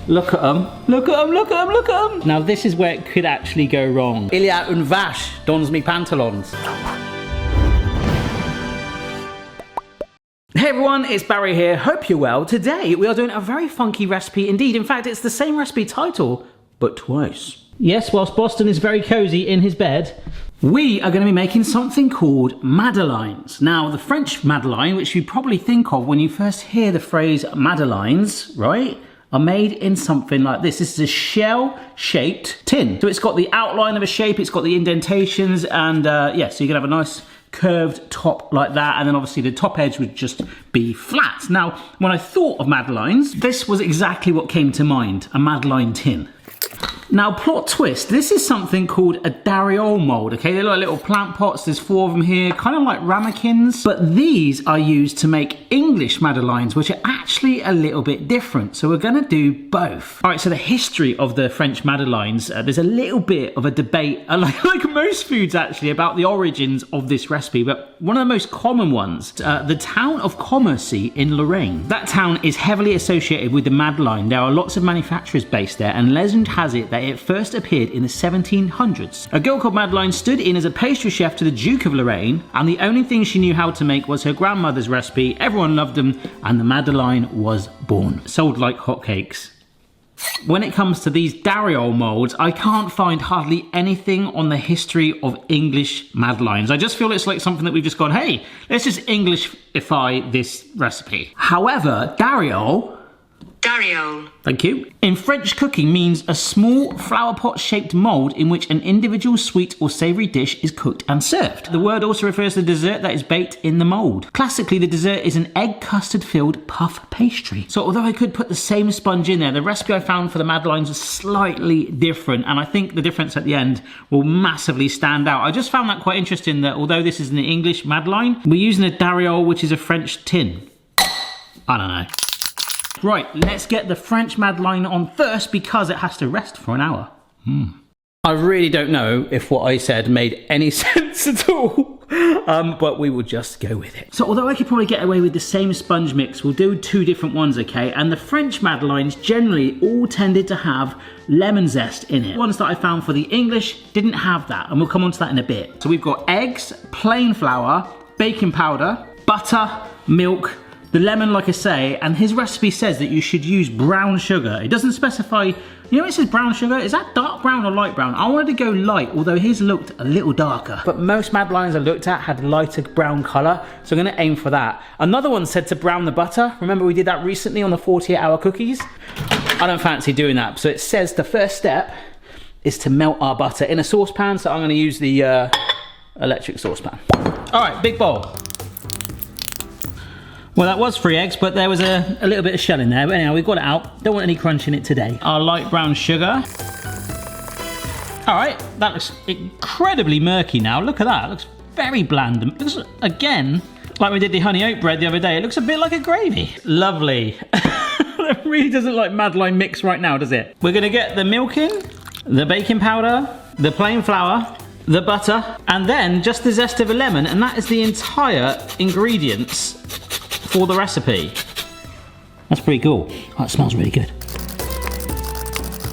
Look at them. Look at them, look at them, look at them. Now this is where it could actually go wrong. Il y a une vache dans mes pantalons. Hey everyone, it's Barry here. Hope you're well. Today we are doing a very funky recipe indeed. In fact, it's the same recipe title, but twice. Yes, whilst Boston is very cozy in his bed, we are going to be making something called Madeleines. Now, the French Madeleine, which you probably think of when you first hear the phrase Madeleines, right, are made in something like this. This is a shell-shaped tin. So it's got the outline of a shape, it's got the indentations, and yeah, so you can have a nice curved top like that, and then obviously the top edge would just be flat. Now, when I thought of Madeleines, this was exactly what came to mind, a Madeleine tin. Now, plot twist, this is something called a dariole mold, okay? They're like little plant pots, there's 4 of them here, kind of like ramekins, but these are used to make English Madeleines, which are actually a little bit different. So we're gonna do both. All right, so the history of the French Madeleines, there's a little bit of a debate, like most foods actually, about the origins of this recipe, but one of the most common ones, the town of Commercy in Lorraine. That town is heavily associated with the Madeleine. There are lots of manufacturers based there, and legend has it that it first appeared in the 1700s. A girl called Madeleine stood in as a pastry chef to the Duke of Lorraine, and the only thing she knew how to make was her grandmother's recipe. Everyone loved them, and the Madeleine was born. Sold like hotcakes. When it comes to these dariole molds, I can't find hardly anything on the history of English Madeleines. I just feel it's like something that we've just gone, hey, let's just Englishify this recipe. However, dariole, thank you, in French cooking means a small flower pot shaped mold in which an individual sweet or savoury dish is cooked and served. The word also refers to the dessert that is baked in the mold. Classically, the dessert is an egg custard filled puff pastry. So although I could put the same sponge in there, the recipe I found for the Madeleines was slightly different, and I think the difference at the end will massively stand out. I just found that quite interesting that although this is an English Madeleine, we're using a dariole, which is a French tin. I don't know. Right, let's get the French Madeleine on first because it has to rest for an hour. I really don't know if what I said made any sense at all, but we will just go with it. So although I could probably get away with the same sponge mix, we'll do 2 different ones, okay? And the French Madeleines generally all tended to have lemon zest in it. The ones that I found for the English didn't have that, and we'll come on to that in a bit. So we've got eggs, plain flour, baking powder, butter, milk, the lemon, like I say, and his recipe says that you should use brown sugar. It doesn't specify, you know it says brown sugar? Is that dark brown or light brown? I wanted to go light, although his looked a little darker. But most Madeleines I looked at had lighter brown colour, so I'm gonna aim for that. Another one said to brown the butter. Remember we did that recently on the 48-hour cookies? I don't fancy doing that. So it says the first step is to melt our butter in a saucepan, so I'm gonna use the electric saucepan. All right, big bowl. Well, that was 3 eggs, but there was a little bit of shell in there. But anyhow, we've got it out. Don't want any crunch in it today. Our light brown sugar. All right, that looks incredibly murky now. Look at that, it looks very bland. It looks, again, like we did the honey oat bread the other day. It looks a bit like a gravy. Lovely. It really doesn't like Madeleine mix right now, does it? We're gonna get the milk in, the baking powder, the plain flour, the butter, and then just the zest of a lemon, and that is the entire ingredients for the recipe. That's pretty cool. Oh, it smells really good.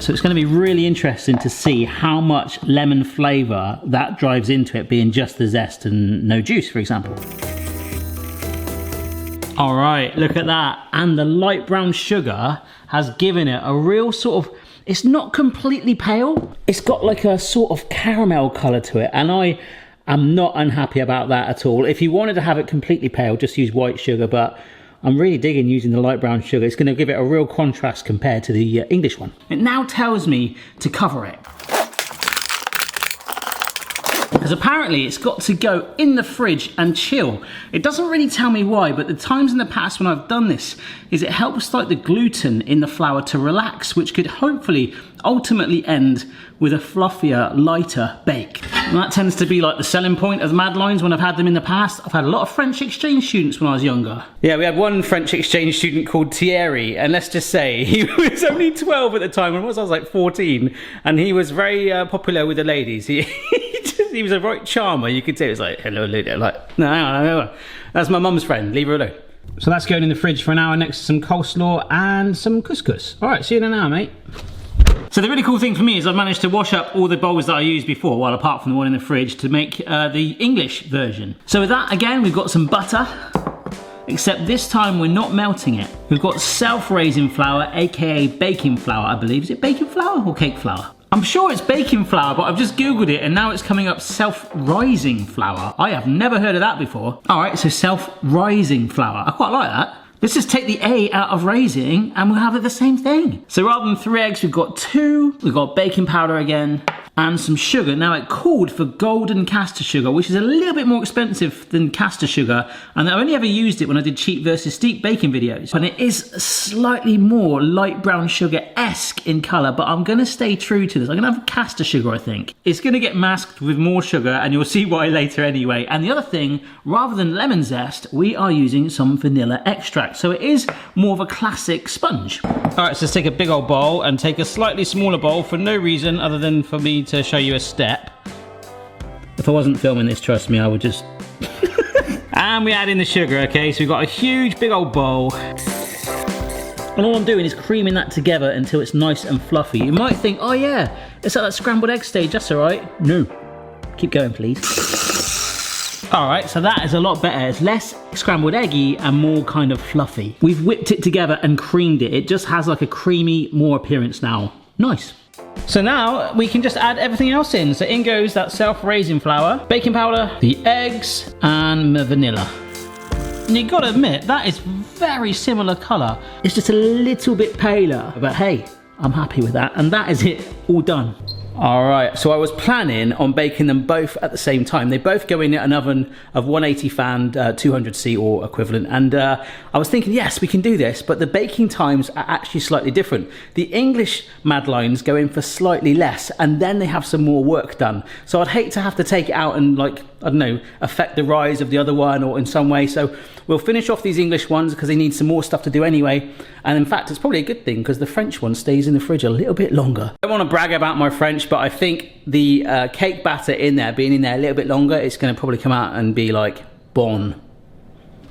So it's going to be really interesting to see how much lemon flavour that drives into it being just the zest and no juice, for example. All right, look at that. And the light brown sugar has given it a real sort of, it's not completely pale. It's got like a sort of caramel colour to it, and I'm not unhappy about that at all. If you wanted to have it completely pale, just use white sugar, but I'm really digging using the light brown sugar. It's going to give it a real contrast compared to the English one. It now tells me to cover it, because apparently it's got to go in the fridge and chill. It doesn't really tell me why, but the times in the past when I've done this is it helps like the gluten in the flour to relax, which could hopefully ultimately end with a fluffier, lighter bake. And that tends to be like the selling point of the Madeleines when I've had them in the past. I've had a lot of French exchange students when I was younger. Yeah, we had one French exchange student called Thierry, and let's just say he was only 12 at the time, and I was like 14, and he was very popular with the ladies. He was a right charmer, you could say. It was like, hello, lady. Like, no, hang on, that's my mum's friend, leave her alone. So that's going in the fridge for an hour next to some coleslaw and some couscous. All right, see you in an hour, mate. So the really cool thing for me is I've managed to wash up all the bowls that I used before, well, apart from the one in the fridge, to make the English version. So with that, again, we've got some butter, except this time we're not melting it. We've got self-raising flour, aka baking flour, I believe. Is it baking flour or cake flour? I'm sure it's baking flour, but I've just Googled it and now it's coming up self-rising flour. I have never heard of that before. All right, so self-rising flour. I quite like that. Let's just take the A out of raising and we'll have it the same thing. So rather than 3 eggs, we've got 2. We've got baking powder again and some sugar. Now it called for golden castor sugar, which is a little bit more expensive than castor sugar. And I only ever used it when I did cheap versus steep baking videos. And it is slightly more light brown sugar-esque in color, but I'm gonna stay true to this. I'm gonna have castor sugar, I think. It's gonna get masked with more sugar and you'll see why later anyway. And the other thing, rather than lemon zest, we are using some vanilla extract. So it is more of a classic sponge. All right, so let's take a big old bowl and take a slightly smaller bowl for no reason other than for me to show you a step. If I wasn't filming this, trust me, I would just... And we add in the sugar, okay? So we've got a huge big old bowl. And all I'm doing is creaming that together until it's nice and fluffy. You might think, oh yeah, it's at that scrambled egg stage, that's all right. No, keep going please. All right, so that is a lot better. It's less scrambled eggy and more kind of fluffy. We've whipped it together and creamed it. It just has like a creamy, more appearance now. Nice. So now we can just add everything else in. So in goes that self-raising flour, baking powder, the eggs, and the vanilla. And you gotta admit, that is very similar color. It's just a little bit paler, but hey, I'm happy with that. And that is it, all done. All right, so I was planning on baking them both at the same time. They both go in an oven of 180 fan, 200C or equivalent. And I was thinking, yes, we can do this, but the baking times are actually slightly different. The English Madeleines go in for slightly less, and then they have some more work done. So I'd hate to have to take it out and, like, I don't know, affect the rise of the other one or in some way. So we'll finish off these English ones because they need some more stuff to do anyway. And in fact, it's probably a good thing because the French one stays in the fridge a little bit longer. I don't want to brag about my French, but I think the cake batter in there, being in there a little bit longer, it's going to probably come out and be like, bon.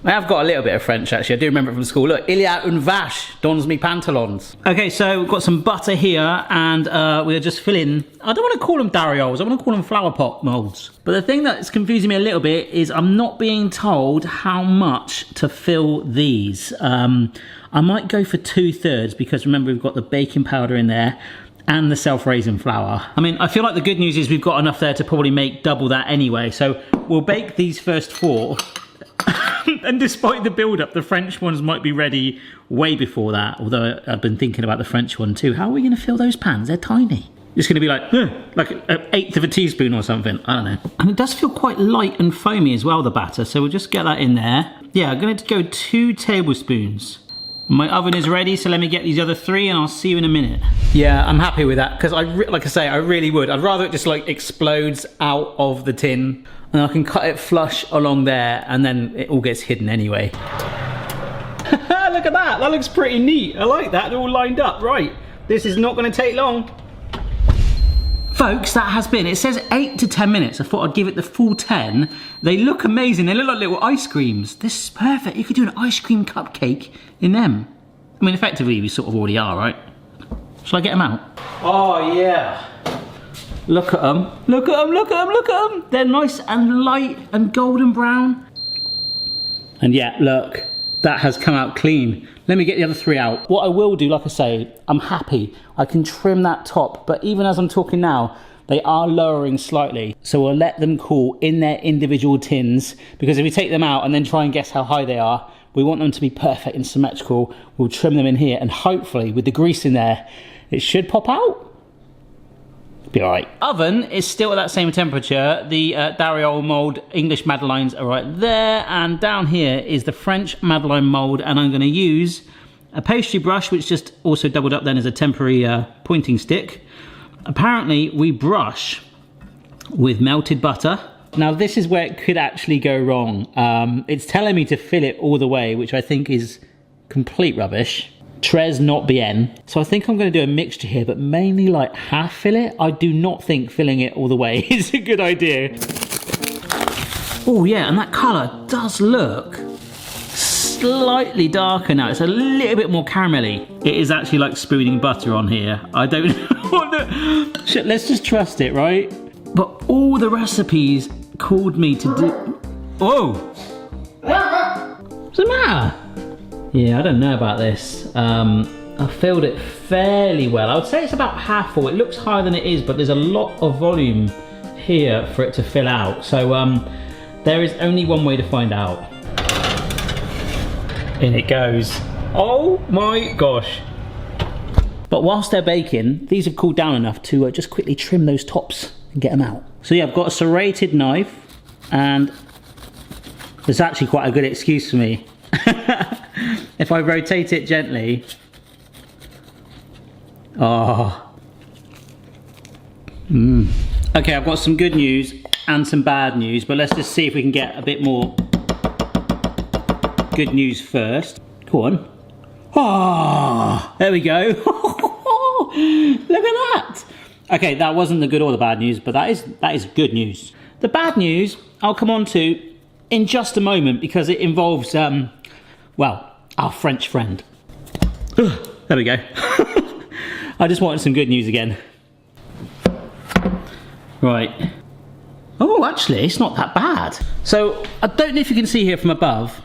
I have got a little bit of French actually, I do remember it from school. Look, il y a une vache dans mes pantalons. Okay, so we've got some butter here and we're just filling, I don't want to call them darioles, I want to call them flower pot molds. But the thing that's confusing me a little bit is I'm not being told how much to fill these. I might go for 2/3 because remember we've got the baking powder in there and the self-raising flour. I mean, I feel like the good news is we've got enough there to probably make double that anyway. So we'll bake these first 4. And despite the build-up, the French ones might be ready way before that. Although I've been thinking about the French one too. How are we going to fill those pans? They're tiny. It's going to be like an 1/8 of a teaspoon or something. I don't know. And it does feel quite light and foamy as well, the batter. So we'll just get that in there. Yeah, I'm going to go 2 tablespoons. My oven is ready, so let me get these other 3 and I'll see you in a minute. Yeah, I'm happy with that because like I say, I really would. I'd rather it just like explodes out of the tin and I can cut it flush along there and then it all gets hidden anyway. Look at that, that looks pretty neat. I like that, they're all lined up. Right, this is not gonna take long. Folks, that has been, it says 8 to 10 minutes. I thought I'd give it the full 10. They look amazing. They look like little ice creams. This is perfect. You could do an ice cream cupcake in them. I mean, effectively, we sort of already are, right? Shall I get them out? Oh, yeah. Look at them. Look at them, look at them, look at them. They're nice and light and golden brown. And yeah, look, that has come out clean. Let me get the other 3 out. What I will do, like I say, I'm happy. I can trim that top, but even as I'm talking now, they are lowering slightly. So we'll let them cool in their individual tins, because if we take them out and then try and guess how high they are, we want them to be perfect and symmetrical. We'll trim them in here, and hopefully with the grease in there, it should pop out. Be all right. Oven is still at that same temperature. The Dariole mold English Madeleines are right there, and down here is the French Madeleine mold, and I'm going to use a pastry brush, which just also doubled up then as a temporary pointing stick. Apparently we brush with melted butter. Now this is where it could actually go wrong. It's telling me to fill it all the way, which I think is complete rubbish. Tres not bien. So I think I'm going to do a mixture here, but mainly like half fill it. I do not think filling it all the way is a good idea. Oh yeah, and that colour does look slightly darker now. It's a little bit more caramelly. It is actually like spooning butter on here. I don't know what the... Shit, let's just trust it, right? But all the recipes called me to do... Whoa! What's the matter? Yeah, I don't know about this. I filled it fairly well. I would say it's about half full. It looks higher than it is, but there's a lot of volume here for it to fill out. So there is only one way to find out. In it goes. Oh my gosh. But whilst they're baking, these have cooled down enough to just quickly trim those tops and get them out. So yeah, I've got a serrated knife, and there's actually quite a good excuse for me. If I rotate it gently. Oh. Okay, I've got some good news and some bad news, but let's just see if we can get a bit more good news first. Go on. Oh, there we go. Look at that. Okay, that wasn't the good or the bad news, but that is good news. The bad news I'll come on to in just a moment, because it involves, well, our French friend. There we go. I just wanted some good news again. Right. Oh, actually, it's not that bad. So, I don't know if you can see here from above.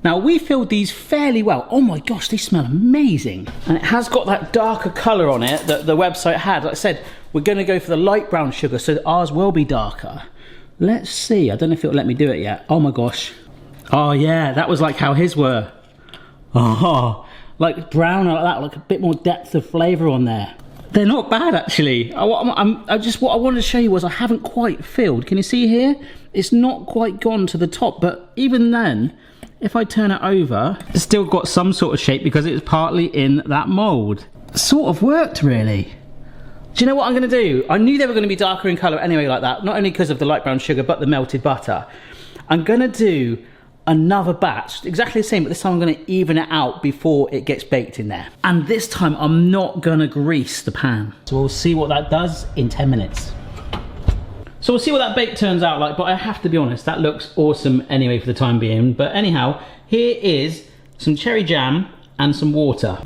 Now, we filled these fairly well. Oh my gosh, they smell amazing. And it has got that darker colour on it that the website had. Like I said, we're going to go for the light brown sugar, so that ours will be darker. Let's see. I don't know if it'll let me do it yet. Oh my gosh. Oh yeah, that was like how his were. Oh, like brown like that, like a bit more depth of flavour on there. They're not bad actually. What I wanted to show you was I haven't quite filled. Can you see here? It's not quite gone to the top, but even then, if I turn it over, it's still got some sort of shape because it's partly in that mould. Sort of worked really. Do you know what I'm going to do? I knew they were going to be darker in colour anyway like that, not only because of the light brown sugar, but the melted butter. I'm going to do another batch, exactly the same, but this time I'm going to even it out before it gets baked in there. And this time I'm not going to grease the pan. So we'll see what that does in 10 minutes. So we'll see what that bake turns out like, but I have to be honest, that looks awesome anyway for the time being. But anyhow, here is some cherry jam and some water.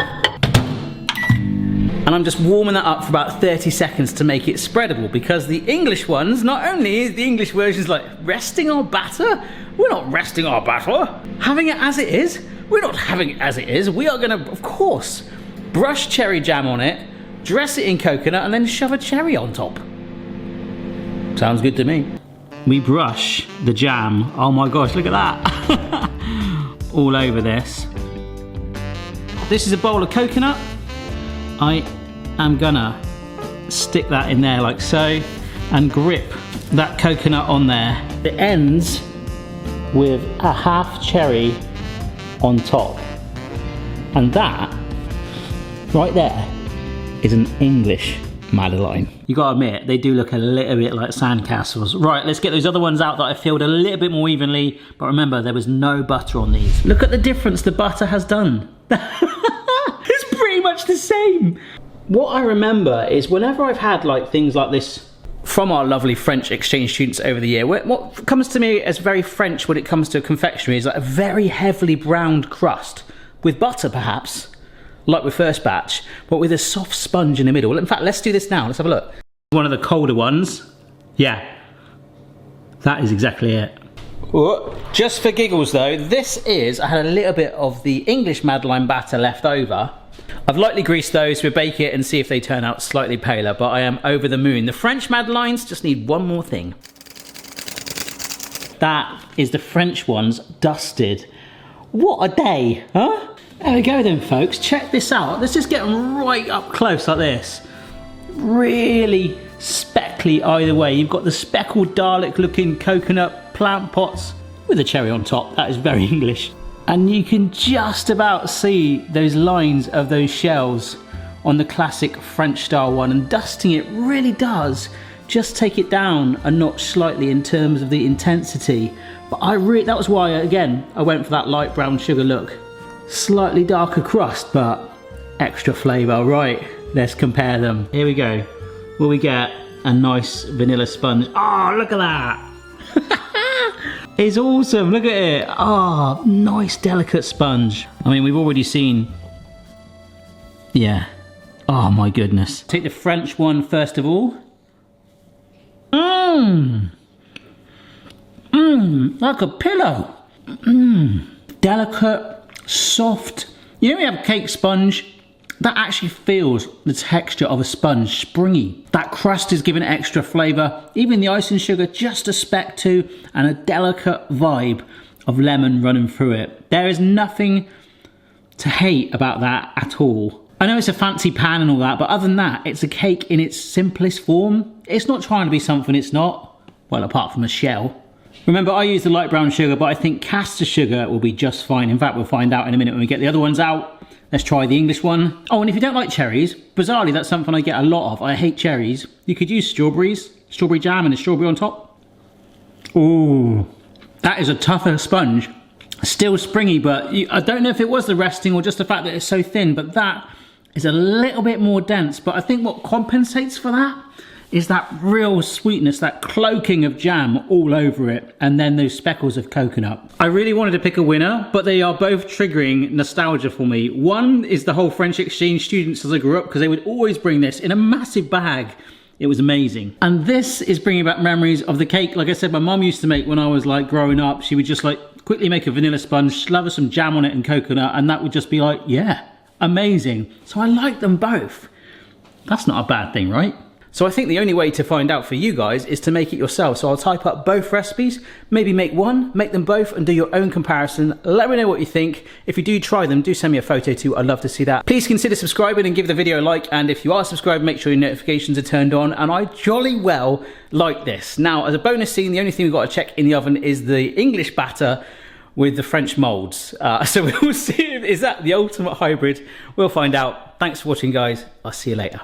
And I'm just warming that up for about 30 seconds to make it spreadable, because the English ones, not only is the English version's like resting our batter, we're not resting our batter. Having it as it is, we're not having it as it is. We are gonna, of course, brush cherry jam on it, dress it in coconut, and then shove a cherry on top. Sounds good to me. We brush the jam, oh my gosh, look at that. All over this. This is a bowl of coconut. I am gonna stick that in there like so and grip that coconut on there. It ends with a half cherry on top. And that, right there, is an English Madeleine. You gotta admit, they do look a little bit like sandcastles. Right, let's get those other ones out that I filled a little bit more evenly, but remember, there was no butter on these. Look at the difference the butter has done. It's pretty much the same. What I remember is whenever I've had like things like this from our lovely French exchange students over the year, what comes to me as very French when it comes to confectionery is like a very heavily browned crust with butter perhaps, like with first batch, but with a soft sponge in the middle. In fact, let's do this now. Let's have a look. One of the colder ones. Yeah, that is exactly it. Just for giggles though, I had a little bit of the English Madeleine batter left over. I've lightly greased those to bake it and see if they turn out slightly paler, but I am over the moon. The French Madeleines just need one more thing. That is the French ones dusted. What a day, huh? There we go then, folks. Check this out. Let's just get them right up close like this. Really speckly either way. You've got the speckled Dalek looking coconut plant pots with a cherry on top. That is very English. And you can just about see those lines of those shells on the classic French style one, and dusting it really does just take it down a notch slightly in terms of the intensity. But that was why, again, I went for that light brown sugar look. Slightly darker crust, but extra flavour. Right, let's compare them. Here we go. Will we get a nice vanilla sponge? Oh, look at that. is awesome. Look at it. Oh, nice delicate sponge. I mean, we've already seen, yeah. Oh my goodness. Take the French one first of all. Like a pillow. Delicate, soft. You know, we have cake sponge. That actually feels the texture of a sponge, springy. That crust is giving it extra flavour. Even the icing sugar, just a speck too, and a delicate vibe of lemon running through it. There is nothing to hate about that at all. I know it's a fancy pan and all that, but other than that, it's a cake in its simplest form. It's not trying to be something it's not. Well, apart from a shell. Remember, I use the light brown sugar, but I think caster sugar will be just fine. In fact, we'll find out in a minute when we get the other ones out. Let's try the English one. Oh, and if you don't like cherries, bizarrely, that's something I get a lot of. I hate cherries. You could use strawberries, strawberry jam and a strawberry on top. Ooh, that is a tougher sponge. Still springy, but I don't know if it was the resting or just the fact that it's so thin, but that is a little bit more dense. But I think what compensates for that is that real sweetness, that cloaking of jam all over it, and then those speckles of coconut. I really wanted to pick a winner, but they are both triggering nostalgia for me. One is the whole French exchange students as I grew up, because they would always bring this in a massive bag. It was amazing. And this is bringing back memories of the cake, like I said, my mum used to make when I was like growing up. She would just like quickly make a vanilla sponge, slather some jam on it and coconut, and that would just be like, yeah, amazing. So I like them both. That's not a bad thing, right? So I think the only way to find out for you guys is to make it yourself. So I'll type up both recipes, maybe make one, make them both and do your own comparison. Let me know what you think. If you do try them, do send me a photo too. I'd love to see that. Please consider subscribing and give the video a like. And if you are subscribed, make sure your notifications are turned on. And I jolly well like this. Now, as a bonus scene, the only thing we've got to check in the oven is the English batter with the French molds. So we'll see, is that the ultimate hybrid? We'll find out. Thanks for watching, guys. I'll see you later.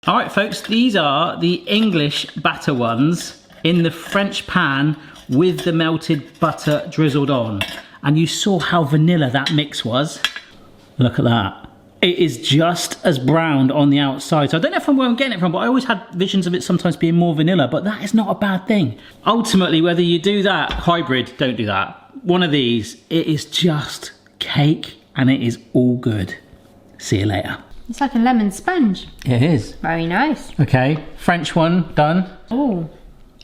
All right, folks, these are the English batter ones in the French pan with the melted butter drizzled on. And you saw how vanilla that mix was. Look at that. It is just as browned on the outside. So I don't know if I'm where I'm getting it from, but I always had visions of it sometimes being more vanilla, but that is not a bad thing. Ultimately, whether you do that hybrid, don't do that. One of these, it is just cake and it is all good. See you later. It's like a lemon sponge. It is. Very nice. Okay, French one done. Oh,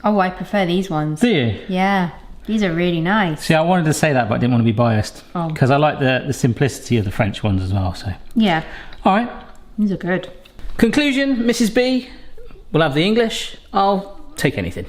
I prefer these ones. Do you? Yeah, these are really nice. See, I wanted to say that, but I didn't want to be biased. Oh. Because I like the simplicity of the French ones as well, so. Yeah. All right. These are good. Conclusion, Mrs. B, we'll have the English. I'll take anything.